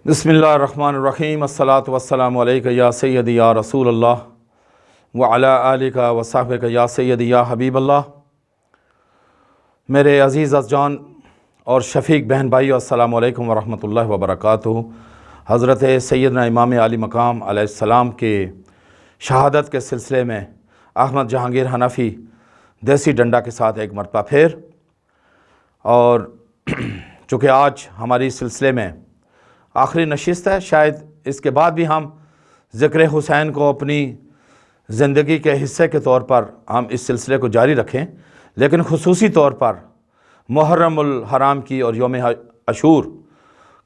بسم اللہ الرحمن الرحیم الصلاۃ والسلام علیکہ یا سیدی یا رسول اللہ وعلی آلکہ وصحبہ یا سیدی یا حبیب اللہ۔ میرے عزیز جان اور شفیق بہن بھائیو، السلام علیکم ورحمۃ اللہ وبرکاتہ۔ حضرت سیدنا امام علی مقام علیہ السلام کے شہادت کے سلسلے میں احمد جہانگیر حنفی دیسی ڈنڈا کے ساتھ ایک مرتبہ پھر، اور چونکہ آج ہماری سلسلے میں آخری نشست ہے، شاید اس کے بعد بھی ہم ذکر حسین کو اپنی زندگی کے حصے کے طور پر ہم اس سلسلے کو جاری رکھیں، لیکن خصوصی طور پر محرم الحرام کی اور یوم عاشور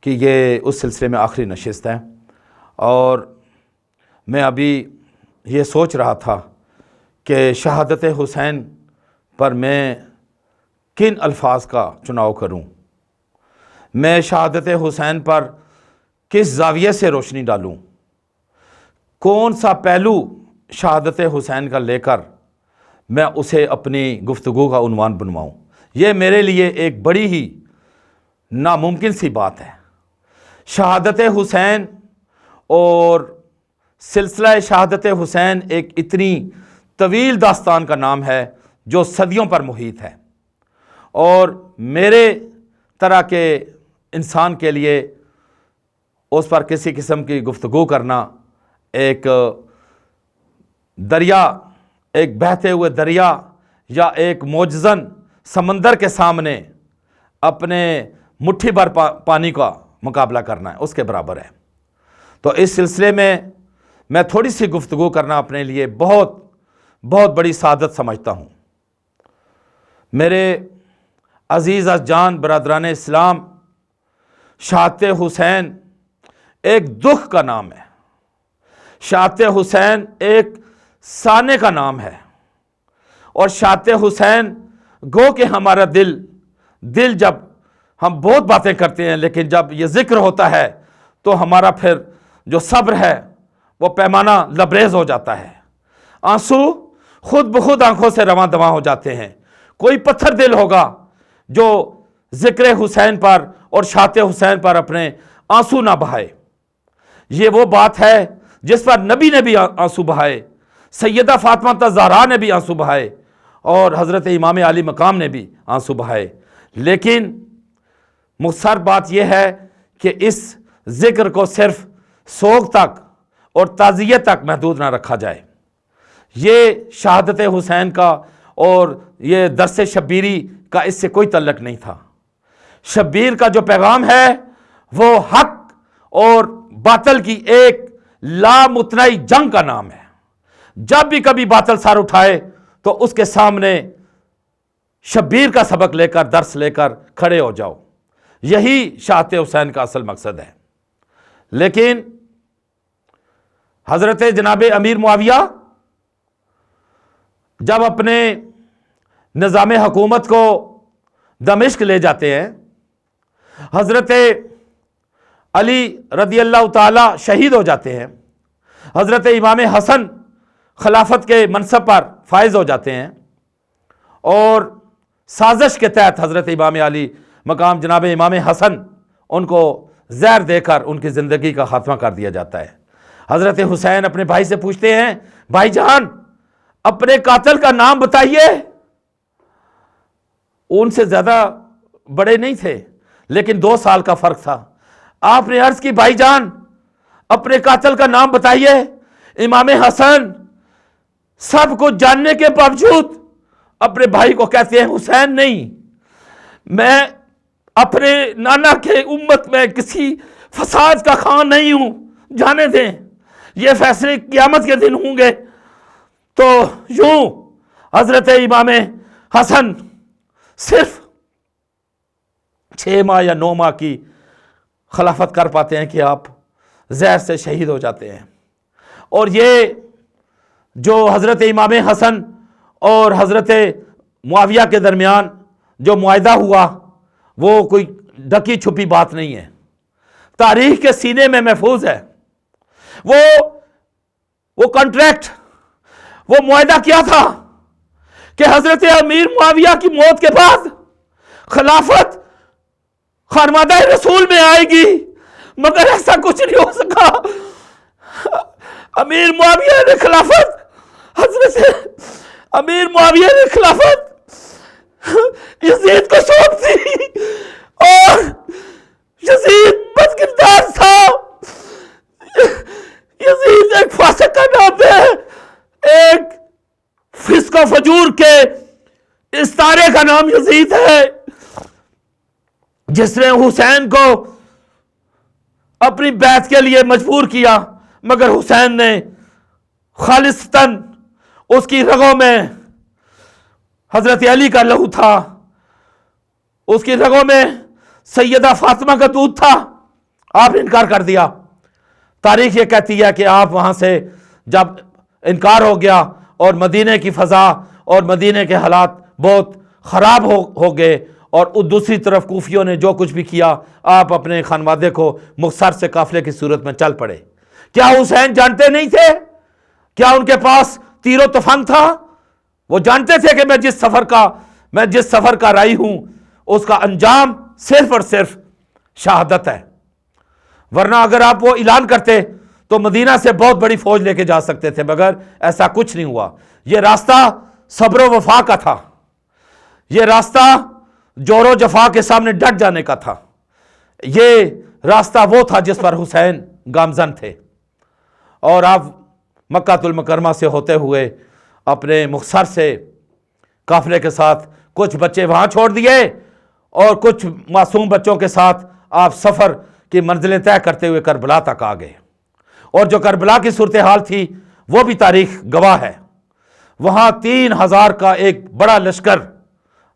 کی یہ اس سلسلے میں آخری نشست ہے۔ اور میں ابھی یہ سوچ رہا تھا کہ شہادت حسین پر میں کن الفاظ کا چناؤ کروں، میں شہادت حسین پر کس زاویے سے روشنی ڈالوں، کون سا پہلو شہادت حسین کا لے کر میں اسے اپنی گفتگو کا عنوان بنواؤں۔ یہ میرے لیے ایک بڑی ہی ناممکن سی بات ہے۔ شہادت حسین اور سلسلہ شہادت حسین ایک اتنی طویل داستان کا نام ہے جو صدیوں پر محیط ہے، اور میرے طرح کے انسان کے لیے اس پر کسی قسم کی گفتگو کرنا ایک دریا، ایک بہتے ہوئے دریا یا ایک معجزن سمندر کے سامنے اپنے مٹھی بھر پانی کا مقابلہ کرنا ہے، اس کے برابر ہے۔ تو اس سلسلے میں تھوڑی سی گفتگو کرنا اپنے لیے بہت بڑی سعادت سمجھتا ہوں۔ میرے عزیز جان برادران اسلام، شہادت حسین ایک دکھ کا نام ہے، شہادت حسین ایک سانے کا نام ہے، اور شہادت حسین گو کہ ہمارا دل جب ہم بہت باتیں کرتے ہیں، لیکن جب یہ ذکر ہوتا ہے تو ہمارا پھر جو صبر ہے وہ پیمانہ لبریز ہو جاتا ہے، آنسو خود بخود آنکھوں سے رواں دواں ہو جاتے ہیں۔ کوئی پتھر دل ہوگا جو ذکر حسین پر اور شہادت حسین پر اپنے آنسو نہ بہائے۔ یہ وہ بات ہے جس پر نبی نے بھی آنسو بہائے، سیدہ فاطمہ زہرا نے بھی آنسو بہائے، اور حضرت امام علی مقام نے بھی آنسو بہائے۔ لیکن مختصر بات یہ ہے کہ اس ذکر کو صرف سوگ تک اور تعزیت تک محدود نہ رکھا جائے۔ یہ شہادت حسین کا اور یہ درس شبیری کا اس سے کوئی تعلق نہیں تھا۔ شبیر کا جو پیغام ہے وہ حق اور باطل کی ایک لامتناہی جنگ کا نام ہے۔ جب بھی کبھی باطل سر اٹھائے تو اس کے سامنے شبیر کا سبق لے کر، درس لے کر کھڑے ہو جاؤ۔ یہی شہادت حسین کا اصل مقصد ہے۔ لیکن حضرت جناب امیر معاویہ جب اپنے نظام حکومت کو دمشق لے جاتے ہیں، حضرت علی رضی اللہ تعالی شہید ہو جاتے ہیں، حضرت امام حسن خلافت کے منصب پر فائز ہو جاتے ہیں، اور سازش کے تحت حضرت امام علی مقام جناب امام حسن ان کو زہر دے کر ان کی زندگی کا خاتمہ کر دیا جاتا ہے۔ حضرت حسین اپنے بھائی سے پوچھتے ہیں، بھائی جان اپنے قاتل کا نام بتائیے۔ ان سے زیادہ بڑے نہیں تھے، لیکن 2 سال کا فرق تھا۔ آپ نے عرض کی، بھائی جان اپنے قاتل کا نام بتائیے۔ امام حسن سب کو جاننے کے باوجود اپنے بھائی کو کہتے ہیں، حسین نہیں، میں اپنے نانا کے امت میں کسی فساد کا خان نہیں ہوں، جانے دیں، یہ فیصلے قیامت کے دن ہوں گے۔ تو یوں حضرت امام حسن صرف 6 ماہ یا 9 ماہ کی خلافت کر پاتے ہیں کہ آپ زہر سے شہید ہو جاتے ہیں۔ اور یہ جو حضرت امام حسن اور حضرت معاویہ کے درمیان جو معاہدہ ہوا وہ کوئی ڈکی چھپی بات نہیں ہے، تاریخ کے سینے میں محفوظ ہے۔ وہ کانٹریکٹ، وہ معاہدہ کیا تھا کہ حضرت امیر معاویہ کی موت کے بعد خلافت خانوادہ رسول میں آئے گی، مگر ایسا کچھ نہیں ہو سکا۔ امیر معاویہ نے خلافت، حضرت امیر معاویہ نے خلافت یزید کو سونپ دی، اور یزید بد کردار تھا۔ یزید ایک فاسق کا نام ہے، ایک فسق و فجور کے استارے کا نام یزید ہے، جس نے حسین کو اپنی بیعت کے لیے مجبور کیا، مگر حسین نے خالصتاً اس کی رگوں میں حضرت علی کا لہو تھا، اس کی رگوں میں سیدہ فاطمہ کا دودھ تھا، آپ نے انکار کر دیا۔ تاریخ یہ کہتی ہے کہ آپ وہاں سے جب انکار ہو گیا اور مدینے کی فضا اور مدینے کے حالات بہت خراب ہو گئے، اور دوسری طرف کوفیوں نے جو کچھ بھی کیا، آپ اپنے خانوادے کو مختصر سے قافلے کی صورت میں چل پڑے۔ کیا حسین جانتے نہیں تھے؟ کیا ان کے پاس تیر و تفنگ تھا؟ وہ جانتے تھے کہ میں جس سفر کا رائی ہوں اس کا انجام صرف اور صرف شہادت ہے، ورنہ اگر آپ وہ اعلان کرتے تو مدینہ سے بہت بڑی فوج لے کے جا سکتے تھے، مگر ایسا کچھ نہیں ہوا۔ یہ راستہ صبر و وفا کا تھا، یہ راستہ جور و جفا کے سامنے ڈٹ جانے کا تھا، یہ راستہ وہ تھا جس پر حسین گامزن تھے۔ اور آپ مکہ المکرمہ سے ہوتے ہوئے اپنے مختصر سے قافلے کے ساتھ کچھ بچے وہاں چھوڑ دیے، اور کچھ معصوم بچوں کے ساتھ آپ سفر کی منزلیں طے کرتے ہوئے کربلا تک آ گئے۔ اور جو کربلا کی صورتحال تھی وہ بھی تاریخ گواہ ہے، وہاں 3000 کا ایک بڑا لشکر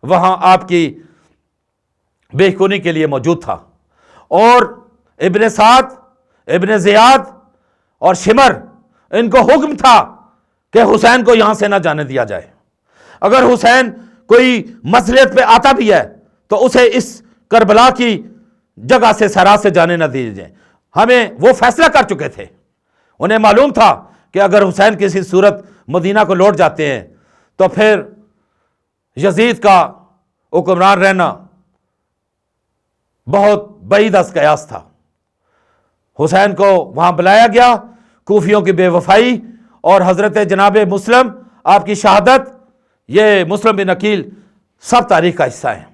وہاں آپ کی بے خونی کے لیے موجود تھا، اور ابن سعد، ابن زیاد اور شمر، ان کو حکم تھا کہ حسین کو یہاں سے نہ جانے دیا جائے۔ اگر حسین کوئی مصلحت پہ آتا بھی ہے تو اسے اس کربلا کی جگہ سے سرا سے جانے نہ دیے جائیں۔ ہمیں وہ فیصلہ کر چکے تھے، انہیں معلوم تھا کہ اگر حسین کسی صورت مدینہ کو لوٹ جاتے ہیں تو پھر یزید کا حکمران رہنا بہت بعید از قیاس تھا۔ حسین کو وہاں بلایا گیا، کوفیوں کی بے وفائی اور حضرت جناب مسلم آپ کی شہادت، یہ مسلم بن عقیل سب تاریخ کا حصہ ہیں۔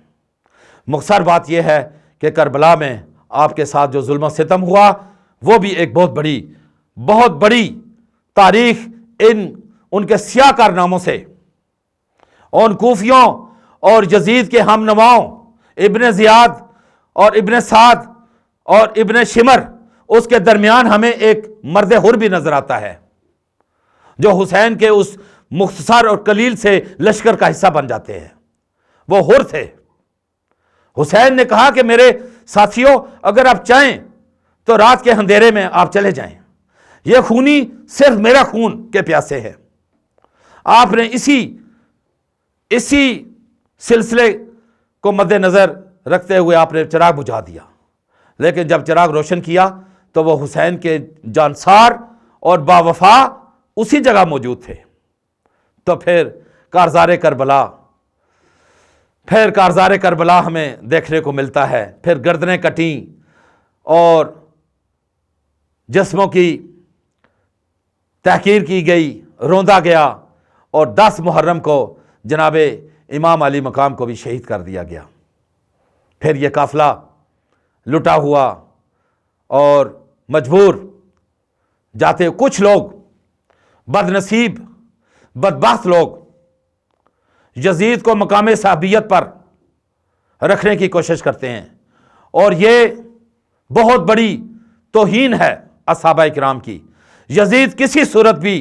مختصر بات یہ ہے کہ کربلا میں آپ کے ساتھ جو ظلم و ستم ہوا وہ بھی ایک بہت بڑی تاریخ ان کے سیاہ کارناموں سے، ان کوفیوں اور یزید کے ہم نواؤں ابن زیاد اور ابن سعد اور ابن شمر، اس کے درمیان ہمیں ایک مرد حر بھی نظر آتا ہے جو حسین کے اس مختصر اور قلیل سے لشکر کا حصہ بن جاتے ہیں۔ وہ حر تھے۔ حسین نے کہا کہ میرے ساتھیوں، اگر آپ چاہیں تو رات کے اندھیرے میں آپ چلے جائیں، یہ خونی صرف میرا خون کے پیاسے ہے۔ آپ نے اسی سلسلے کو مد نظر رکھتے ہوئے آپ نے چراغ بجھا دیا، لیکن جب چراغ روشن کیا تو وہ حسین کے جانسار اور باوفا اسی جگہ موجود تھے۔ تو پھر کارزار کربلا ہمیں دیکھنے کو ملتا ہے، پھر گردنیں کٹیں اور جسموں کی تحقیر کی گئی، روندا گیا، اور 10 محرم کو جناب امام علی مقام کو بھی شہید کر دیا گیا۔ پھر یہ قافلہ لٹا ہوا اور مجبور جاتے، کچھ لوگ بد نصیب بدبخت لوگ یزید کو مقام صحابیت پر رکھنے کی کوشش کرتے ہیں، اور یہ بہت بڑی توہین ہے اصحابہ کرام کی۔ یزید کسی صورت بھی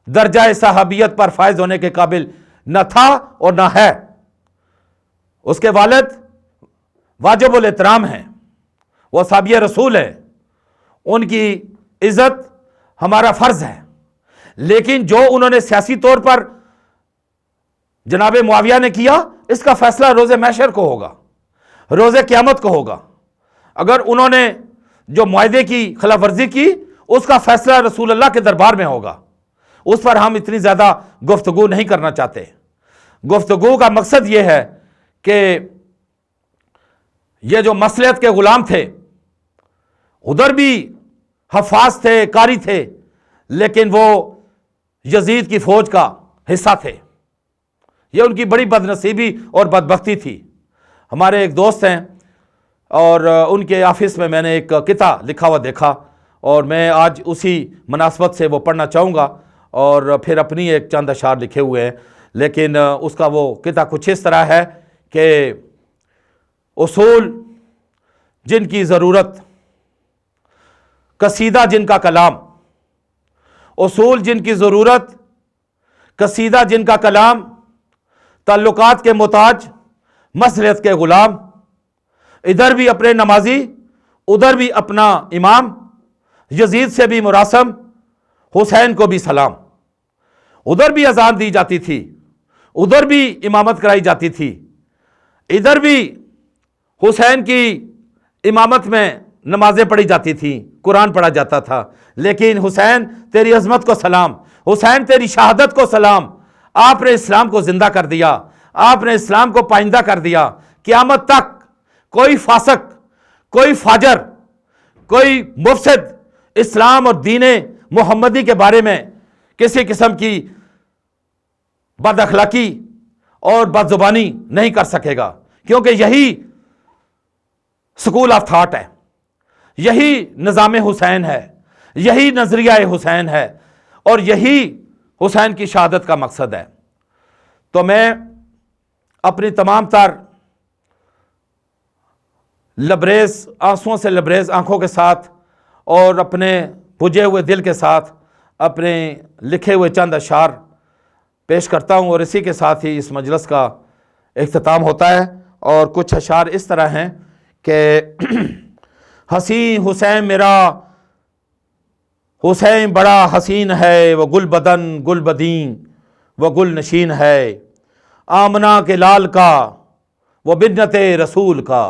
درجہ صحابیت پر فائز ہونے کے قابل نہ تھا اور نہ ہے۔ اس کے والد واجب الاحترام ہیں، وہ صحابی رسول ہیں، ان کی عزت ہمارا فرض ہے، لیکن جو انہوں نے سیاسی طور پر جناب معاویہ نے کیا، اس کا فیصلہ روز محشر کو ہوگا، روز قیامت کو ہوگا۔ اگر انہوں نے جو معاہدے کی خلاف ورزی کی، اس کا فیصلہ رسول اللہ کے دربار میں ہوگا۔ اس پر ہم اتنی زیادہ گفتگو نہیں کرنا چاہتے۔ گفتگو کا مقصد یہ ہے کہ یہ جو مصلحت کے غلام تھے، ادھر بھی حفاظ تھے، قاری تھے، لیکن وہ یزید کی فوج کا حصہ تھے۔ یہ ان کی بڑی بدنصیبی اور بدبختی تھی۔ ہمارے ایک دوست ہیں اور ان کے آفس میں نے ایک قطعہ لکھا ہوا دیکھا، اور میں آج اسی مناسبت سے وہ پڑھنا چاہوں گا، اور پھر اپنی ایک چند اشعار لکھے ہوئے ہیں، لیکن اس کا وہ قطعہ کچھ اس طرح ہے کہ اصول جن کی ضرورت، قصیدہ جن کا کلام، اصول جن کی ضرورت، قصیدہ جن کا کلام، تعلقات کے محتاج، مصلحت کے غلام، ادھر بھی اپنے نمازی، ادھر بھی اپنا امام، یزید سے بھی مراسم، حسین کو بھی سلام۔ ادھر بھی اذان دی جاتی تھی، ادھر بھی امامت کرائی جاتی تھی، ادھر بھی حسین کی امامت میں نمازیں پڑھی جاتی تھیں، قرآن پڑھا جاتا تھا، لیکن حسین تیری عظمت کو سلام، حسین تیری شہادت کو سلام، آپ نے اسلام کو زندہ کر دیا، آپ نے اسلام کو پائندہ کر دیا۔ قیامت تک کوئی فاسق، کوئی فاجر، کوئی مفسد اسلام اور دین محمدی کے بارے میں کسی قسم کی بد اخلاقی اور بد زبانی نہیں کر سکے گا، کیونکہ یہی سکول آف تھاٹ ہے، یہی نظام حسین ہے، یہی نظریہ حسین ہے، اور یہی حسین کی شہادت کا مقصد ہے۔ تو میں اپنی تمام تر لبریز آنسوؤں سے لبریز آنکھوں کے ساتھ اور اپنے بجھے ہوئے دل کے ساتھ اپنے لکھے ہوئے چند اشعار پیش کرتا ہوں، اور اسی کے ساتھ ہی اس مجلس کا اختتام ہوتا ہے۔ اور کچھ اشعار اس طرح ہیں کہ حسین حسین میرا حسین بڑا حسین ہے، وہ گل بدن گل بدین وہ گل نشین ہے، آمنہ کے لال کا وہ بنت رسول کا،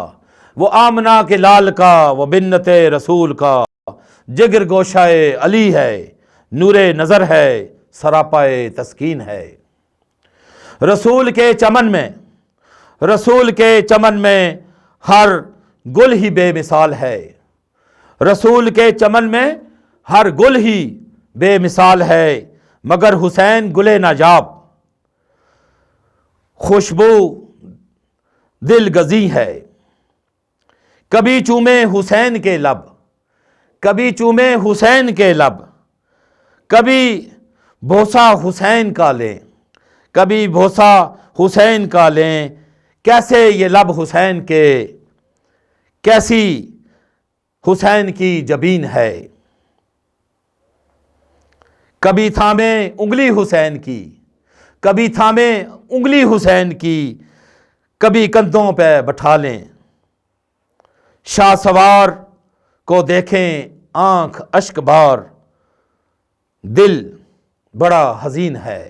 وہ آمنہ کے لال کا وہ بنت رسول کا، جگر گوشہ علی ہے، نور نظر ہے، سراپائے تسکین ہے۔ رسول کے چمن میں، رسول کے چمن میں ہر گل ہی بے مثال ہے، رسول کے چمن میں ہر گل ہی بے مثال ہے، مگر حسین گل ناجاب خوشبو دل گزی ہے۔ کبھی چومے حسین کے لب، کبھی چومے حسین کے لب، کبھی بوسہ حسین کا لیں، کبھی بوسہ حسین کا لیں، کیسے یہ لب حسین کے، کیسی حسین کی جبین ہے۔ کبھی تھامے انگلی حسین کی، کبھی تھامے انگلی حسین کی، کبھی کندھوں پہ بٹھا لیں، شاہ سوار کو دیکھیں آنکھ اشک بار، دل بڑا حزین ہے۔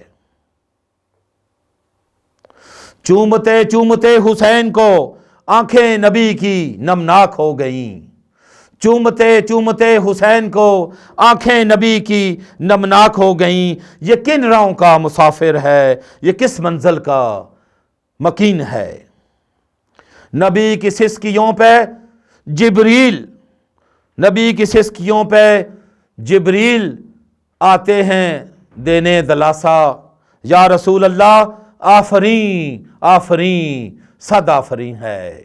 چومتے چومتے حسین کو آنکھیں نبی کی نمناک ہو گئیں، چومتے چومتے حسین کو آنکھیں نبی کی نمناک ہو گئیں، یہ کن راہوں کا مسافر ہے، یہ کس منزل کا مکین ہے۔ نبی کی سسکیوں پہ جبریل، نبی کی سسکیوں پہ جبریل آتے ہیں دینے دلاسا، یا رسول اللہ آفرین آفرین صد آفرین ہے۔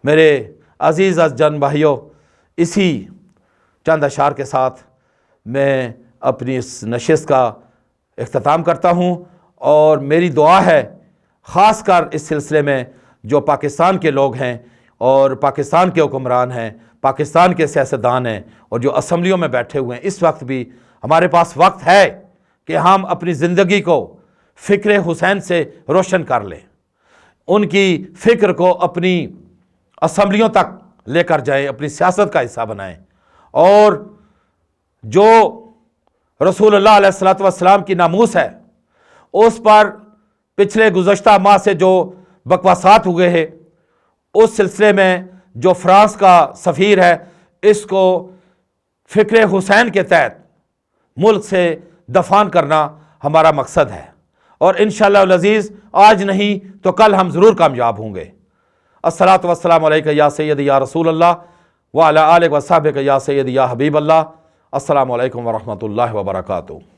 میرے عزیز جان بھائیوں، اسی چند اشعار کے ساتھ میں اپنی اس نشست کا اختتام کرتا ہوں، اور میری دعا ہے خاص کر اس سلسلے میں جو پاکستان کے لوگ ہیں اور پاکستان کے حکمران ہیں، پاکستان کے سیاستدان ہیں، اور جو اسمبلیوں میں بیٹھے ہوئے ہیں، اس وقت بھی ہمارے پاس وقت ہے کہ ہم اپنی زندگی کو فکر حسین سے روشن کر لیں، ان کی فکر کو اپنی اسمبلیوں تک لے کر جائیں، اپنی سیاست کا حصہ بنائیں، اور جو رسول اللہ علیہ الصلوۃ والسلام کی ناموس ہے اس پر پچھلے گزشتہ ماہ سے جو بکواسات ہوئے ہیں، اس سلسلے میں جو فرانس کا سفیر ہے، اس کو فکر حسین کے تحت ملک سے دفان کرنا ہمارا مقصد ہے، اور انشاءاللہ العزیز آج نہیں تو کل ہم ضرور کامیاب ہوں گے۔ الصلاۃ والسلام علیکہ یا سیدی یا رسول اللہ، وعلی آلک و صحبک یا سیدی یا حبیب اللہ۔ السلام علیکم ورحمۃ اللہ وبرکاتہ۔